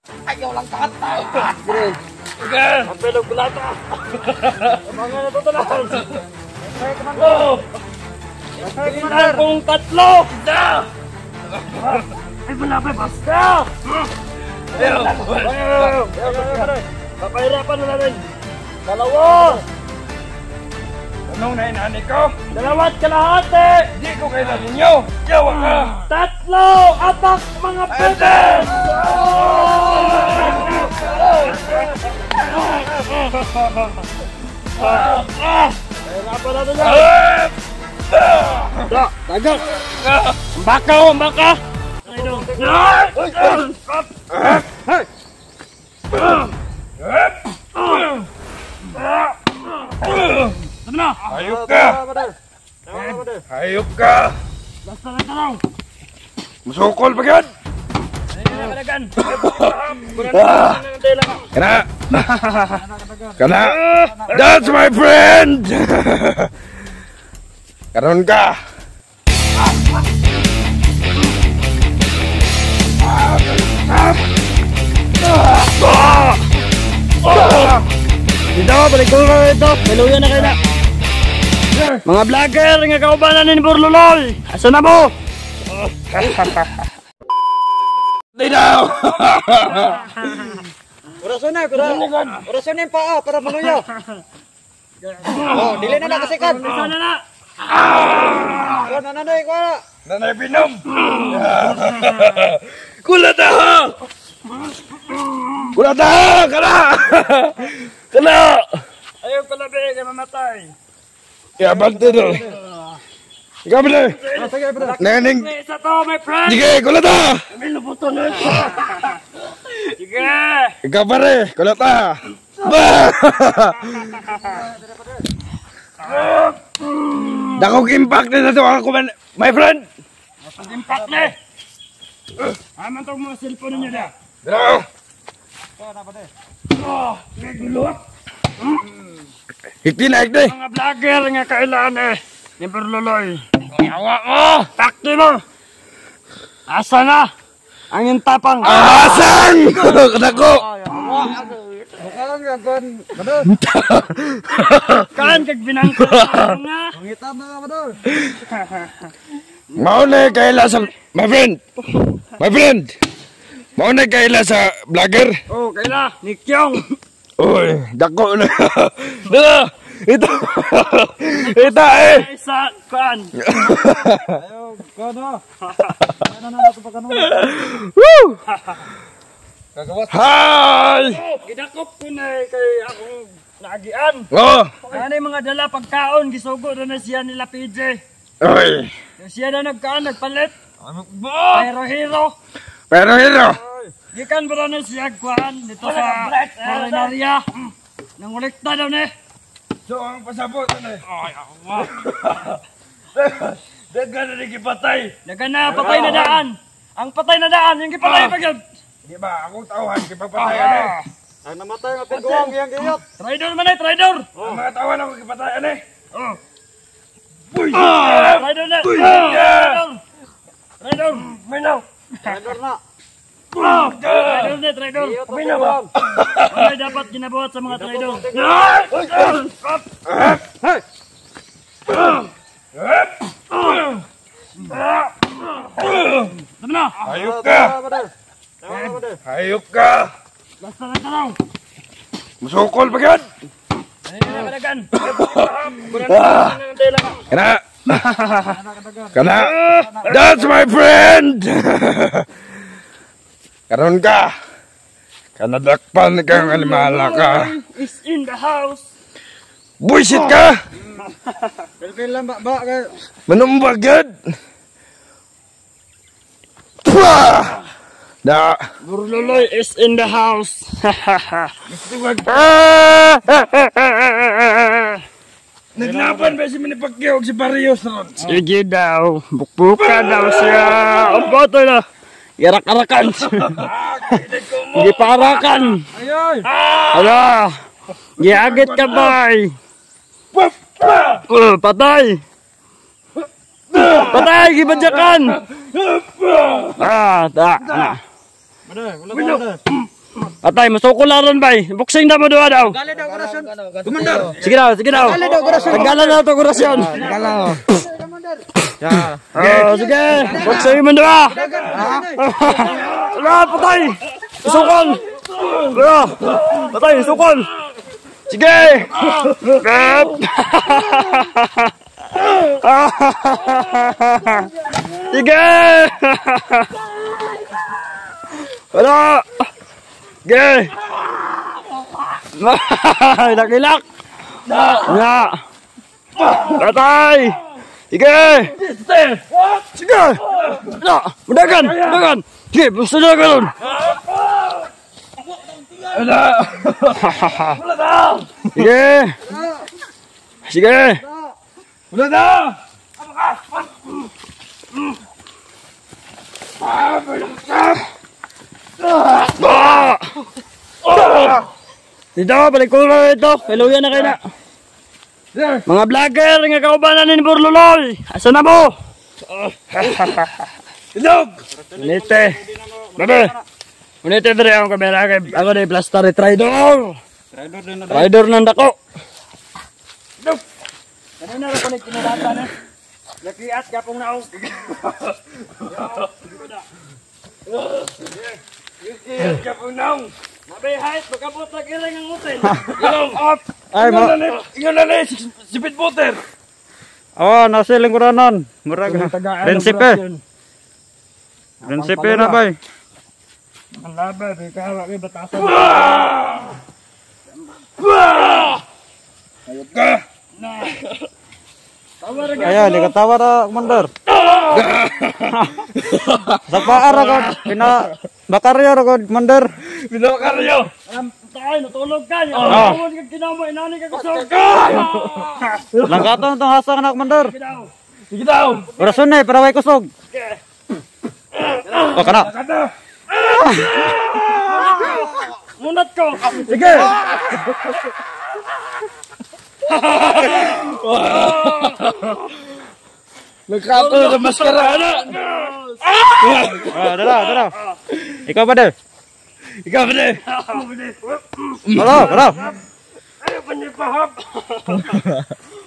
Ayaw lang kata. Sige. Kapilog bulata. Mga natutunan. Saya komandar. Saya kong tatlo. Da. Ay malapit basta. Papahirapan na natin. Dalawa. Anong nainani ko? Dalawat kalahati. Hindi ko kailan ninyo. Yawa ka. Tatlo. Atak mga pedes. Pahirapan natin yan. Tagak. Baka o baka. Hayop ka! Hayop ka! Basta lang tanong! Masukol pa yan! Kana! Kana! That's my friend! Karoon ka! Dito, balik ko na ito. Maluya na kayo na. Mga vlogger, nga kaubanan ni Burloloy. Asa na mo? Dito! Orason na yung paa para maluya. Oh, dili na na kasikat. Isa na na. Nanay ko na. Nanay Binom! Kulataha! Kulataha! Kana! Kana! Ayaw kalabi, kaya mamatay. Kaya bagto doon. Ikaw ba na? Naning... Isa to, my friend! Sige, kulataha! May lubuto na ito. Sige! Ikaw pa rin, kulataha! Dakong impact na ito ako, my friend! Impact na eh! Aman itong mga cellphone ninyo na. Dalaw! Nagulot! Hikti na hikti! Mga vlogger nga kailan eh. Ni Burloloy. Yawa mo! Takti mo! Asa na? Ang yung tapang. Asang! Kadako! Kaan kag binangko nga. Pangitan na madol. Mauna kaila sa my friend. My friend. Mauna kaila sa vlogger. Oh, kaila ni Kyong. Oy, dako na. Dala. Ito. Ito eh. Sa kan. Ayo, kono. Ano na nato pa kanu. Woo! Kagawat. Hi! Gidakop ko na kay akong naagian. Oh. Ano yung mga dala pagkaon, gisugo na siya nila PJ. Oy. Siya na nagkaan, nagpalit. Pero hero. Pero hero. Gikan ba na siya kuhaan dito sa Marinarya. Nangulikta daw na. So ang pasabot na ay awa. Dagan na gipatay. Dagan na patay na daan. Ang patay na daan, yung gipatay pa gyud. Di ba akong tauhan gipapatay ani. Ang namatay nga piguang iyang giyot. Traidor man ay traidor. Ang mga tauhan ako gipatay ani. Oh. Buy! Traidor na. Traidor. Minaw. Traidor na. Traidor na, traidor. Minaw ba? Ano dapat ginabuhat sa mga traidor? Tama na! Hayop ka! Hayop ka! Basta lang tanong! Masukol pa yan! Kana! Kana! That's my friend! Karon ka! Kanadakpan kang alimala ka! Is in the house! Buisit ka! Pilpil lang ba kayo? Manumbag yan! Pah! Da! Burloloy is in the house! Naglaban ba si Manipagyo si Barrios ron? Sige daw, bukbuka daw siya. Ang boto na. Irak-arakan. Hindi parakan. Ayoy! Ala! Giagit ka bay. Patay! Patay! Gibadyakan! Ah, da! Madal, wala ka madal. Atay, masukol na ron bay. Boxing na mo doon daw. Gali daw orasyon. Commander. Sige daw, sige daw. Gali daw orasyon. Tagalan na ito orasyon. Galaw. Sige, boxing mo doon. Wala, patay. Sukol. Wala, patay, sukol. Sige. Gap. Sige. Wala. Sige. Hilak-hilak. Nga. Patay. Sige. Sige. Wala. Mudagan. Mudagan. Sige, basta na ganun. Wala. Sige. Sige. Wala na. Dito, balik ko na ito. Hello yan na kayo na. Mga vlogger, nga kaubanan ni Burloloy. Asa na mo? Ilog! Unite. Babe. Unite dere ang kamera kay ako na plaster Tridor. Tridor ng dako. Ilog! Kanina na ko na kinalatan eh. Nakiat ka pong naong. Nakiat ka pong naong. Mabay height, magkabot na kiring ang utin. Ilong up. Ay mo. Ingon na na, sipit butter. Oh, nasa lingkuranon. Murag. Prinsipe. Prinsipe na bay. Ang laban, may kahawa kayo batasan. Ayot ka. Na. Tawar ka. Ayan, di ka tawa ra, Commander. Sa paar ako, bakaryo ako, Commander. Binakaryo. Tayo, natulog ka. Tawad ka kinamo, inani ka kusog. Langkaton itong hasang na, Commander. Sige daw. Orasyon na eh, para may kusog. O, kana. Munat ko. Sige. Nagkato na maskara na. Dara. Ikaw ba, Der? Ikaw ba din? Halo. Ayaw pa niya pahap.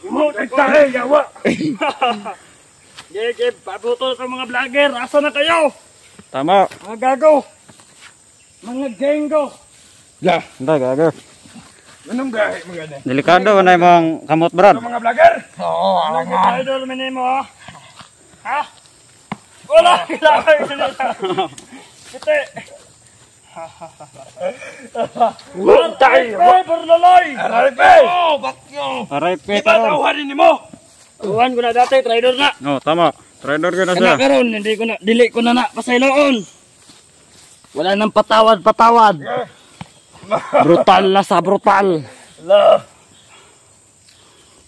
Mo tayo yawa. Sige, pabuto sa mga vlogger. Asa na kayo? Tama. Mga gago. Mga genggo. Ya. Hindi, gago. Anong gahe mga ganyan? Delikado na yung kamot, Brad. Mga vlogger? Oo, alangan. Idol minin mo, ha? Ha? Wala, kailangan ko nila. Kite. Tayo! Burloloy! Aripe! Oo, bakyo! Aripe, Iba tawharin ni mo! Tuhan ko na dati, trader na. No, tama. Trader ko na siya. Kaya karon, hindi ko na, dili ko na pasayloon. Wala nang patawad. Brutal na sa brutal.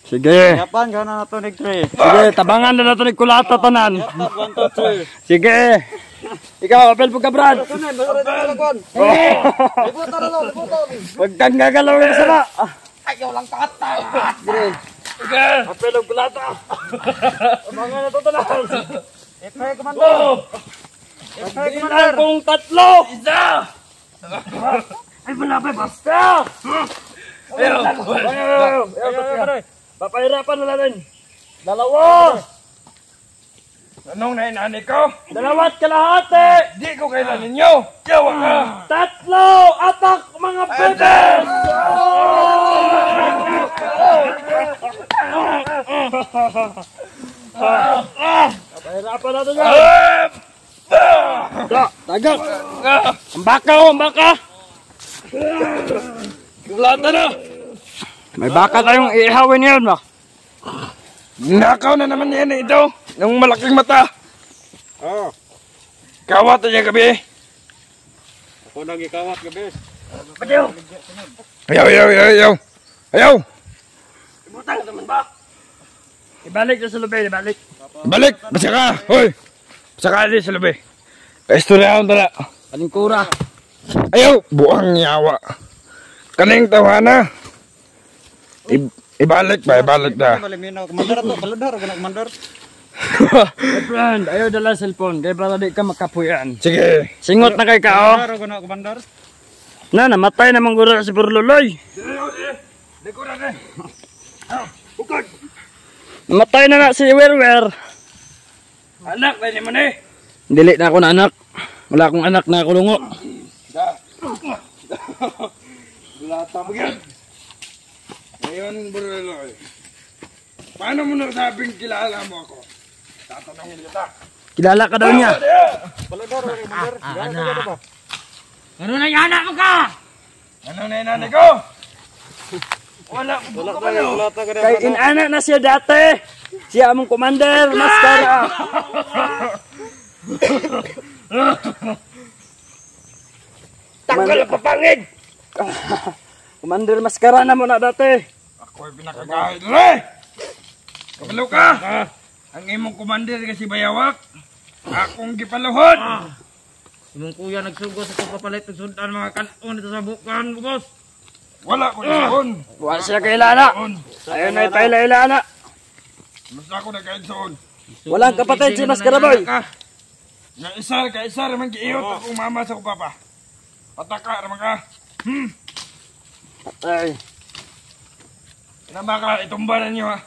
Sige. Yapan ka na ito, Nick 3. Sige, tabangan na nato ni kulata tanan. 1, 2, 3. Sige. Ikaw, apel po ka, Brad. Huwag kang gagalaw ng sama. Ayaw lang kata. Sige. Apel ang kulata. Tabangan na ito tanan. Ipay, Commander. Pagbilang kong tatlo. Isa. Ay, malapay, basta. Ayaw. Papahirapan na natin. Dalawa. Anong nainani ko? Dalawat kalahati. Di ko kailan ninyo. Yawa ka. Tatlo. Atak mga pedes. Papahirapan natin yan. Tagak. Ang baka o, ang baka. Kulata na. May baka tayong ihawin yun, ba? Nakaw na naman yan ito. Yung malaking mata. Oh, Kawat na niya gabi. ako nang ikawat gabi. Ayaw. Ibutang naman ba? Ibalik na sa lubay, ibalik. Balik. Basta ka. Hoy. Basta ka di sa labi. Istorya akong dala. Palingkura. Ayaw. Buang yawa. Kaning tawana. Ibalik na. Malimino, Commander ito. Kaludar, Commander. My friend, ayaw dala cellphone. Kaya para di ka makapuyan. Sige. Singot na kay ka, oh. Commander. Na, namatay naman guro si Burluloy. Likuran eh. Namatay na si Werwer. Anak, pwede mo na eh. Dili na ako na anak. Wala akong anak na kulungo. Bulata mo yan. Ngayon, Burluloy. Paano mo nasabing kilala mo ako? Tatanungin kita. Kilala ka daw niya. Ano na yung anak mo ka? Ano na yung nanay ko? Wala ko pa no. Kay inana na siya dati. Siya among commander, maskara. Tanggal ang papangid! Commander maskara na mo na dati. Ako'y pinakagahit na eh! Kabalo ka! Ang imong commander kasi bayawak. Akong gipaluhod! Imong kuya nagsugo sa pagpapalit ng sundan mga kanon dito sa bukan, boss. Wala ko doon! Wala siya kailala. Ayun na ipailailala. Basta ako nagkainsoon. Walang kapatid si maskara boy. Nga isar naman giiyot akong mama sa kupapa. Pataka naman ka. Ay, Kinaba ka, itumba na niyo ha.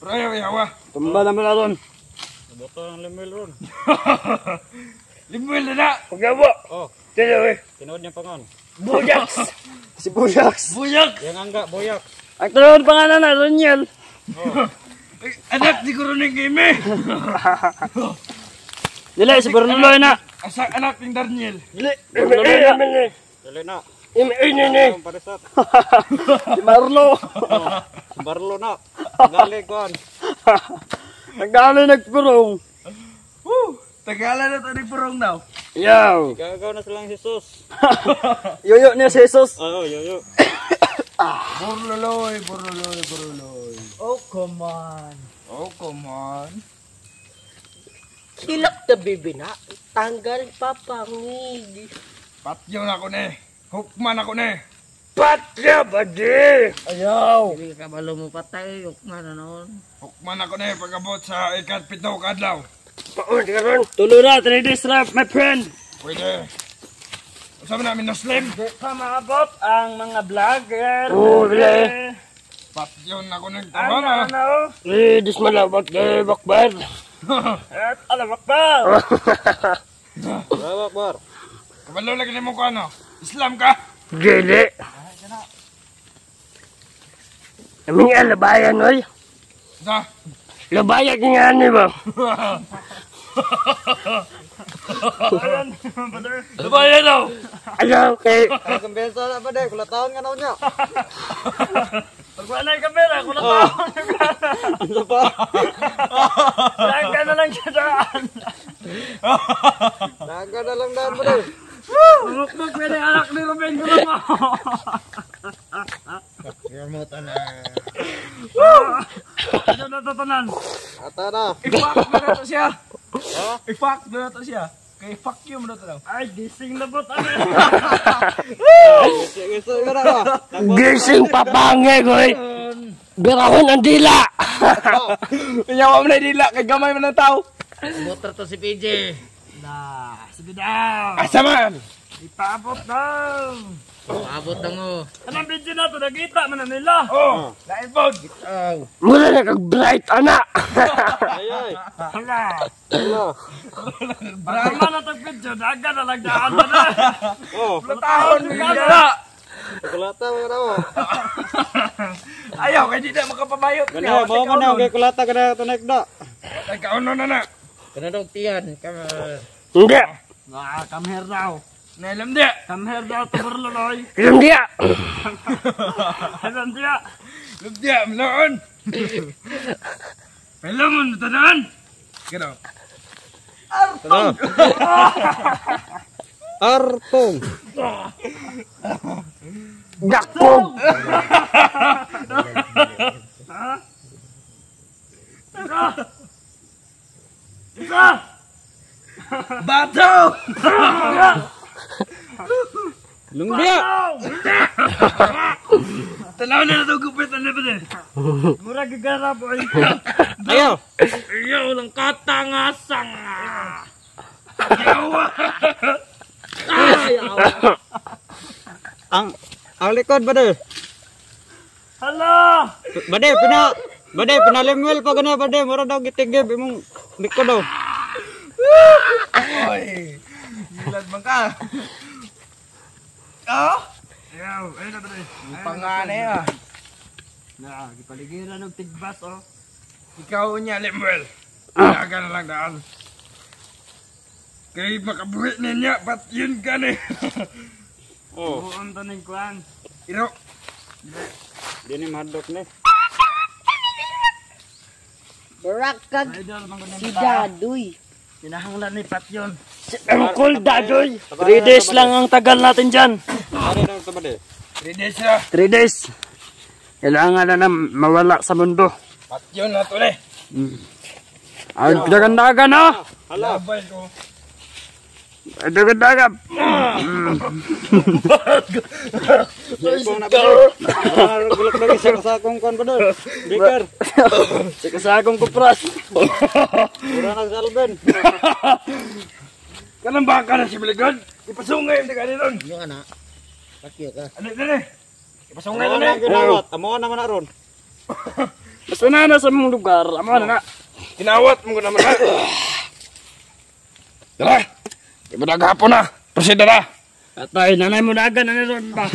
Pero ayaw, yawa. tumba naman na ron. Boto ang lemel ron. Limuel na na! Pagyawa. Oh, Tino eh. tinood niya pangon. Buyaks. Si Buyaks. Buyak! Yang angga, boyak. Ang tunod pangalan na Roniel. Anak, di ko rin ng game eh. Dili, si Burluloy na. Asa anak ng Daniel. Burluloy na. Dali na. Ini. Ang parisat. Si Marlo. Barlo na. Galing kuan. Nagdali nagpurong. Tagalan na ito ni Purong daw. Yaw. Gagaw na silang Jesus. Yoyo niya si Jesus. Oo, yo. Burluloy. Oh, come on. Oh, come on. Hilak na bibi na. Tanggal papangig. Patyo na ako ne. Hukman ako ne. Patya badi. Ayaw. Hindi ka balo mo patay. Yok nga na noon. Hukman ako ne pagabot sa ikat-pito kadlaw. Paon ka ron. Tulo na, 3 days left, my friend. Pwede. Usama namin Muslim. Pa maabot ang mga vlogger. bile. Patyo na ako ng tabana. Ano? Dis malabot kay Bakbar. At alawak pa. Bawak bar. Kabalo lagi mo ko ano? Islam ka? Dili. Aming alabayan, oy. Sa? Labayan nga ni ba? Labayan daw. Ayaw kay... Kumbensa na ba de? Kulataon nga na niya. Pag wala yung kamera, kulang pa. Ano pa? Saan ka na lang siya daan? Naga na lang daan mo de. Mukmuk, pwede anak ni Ruben ko lang ako. Yamutan na. Ano natatanan? Ata na. I-fuck na to siya. I-fuck na to siya. Kay fuck you mo na to daw. Ay, gising na po tayo. Gusto ka na ba? Gising papange, goy. Birahon ang dila. Pinyawa mo na dila. Kay gamay mo ng tao. Motor to si PJ. Sige daw. Asaman. Ipaabot daw. Paabot na mo. Anong video na ito? Nagkita mo na nila. Oh. Naipod. Mula na kag-bright, anak. Ay. Hala. Ano? Baka na itong video. Daga na lang daan na. Oh. Platahon mo gala. Kulata mo na mo. Ayaw. Kaya di na makapabayot. Ganda, mo man na. Okay, kulata ka na tunek na. Ay, kauno na na. Kanadong tiyan. Hindi. Come here daw. Nailam di. Come here daw, Tuberluloy. Ilam dia. Alam dia. Ilam dia. Maloon. Pelamon. Tanahan. Gano. Ano? Artong. Dakpog. Isa. Bato. Lumbia. Tanaw na ito gupit. Ano ba din? Mura gagara po. Ayaw. Ayaw lang katangasang. Yawa. Ang likod bade. Hala! Bade pinalimwel pa gana bade mura daw gitigib imong likod daw. Oy. Gilad man ka. Oh? Ayaw, ayun na ba rin? Pangane ah. Na, gipaligiran ng tigbas oh. Ikaw niya, Lemuel. Daga na lang daan. Kay makabuhi niya, ba't yun ka ni? Buon to ng kuhan. Iro. Di ni madok ni. Barakag Idol, manggunan si kita. Dadoy. Kinahanglan ni Pat yun. Cool, Dadoy. 3 days lang ang tagal natin dyan. Ano daw to bade? Ready siya. 3 days. Kailangan na mawala sa mundo. Ba't yun na to eh. Ang dagan-dagan ha. Labay ko. Ang dagan-dagan. Gulak lagi sa akong kon bade. Bikar. Sikasagong kupras. Mura nagsalben. Kanang baka na si Biligod. Ipasungay yung taga ron. Yung anak. Pakyo ka. Ano ito eh? Ipasungay Ano na na eh. ginawat? Amo naman na ron. Basta na sa mong lugar. Amo na. Kinawat mo ko naman na. Tara. Iba na gahapon na. Proceed na. At ay, nanay mo dagan na ron ba?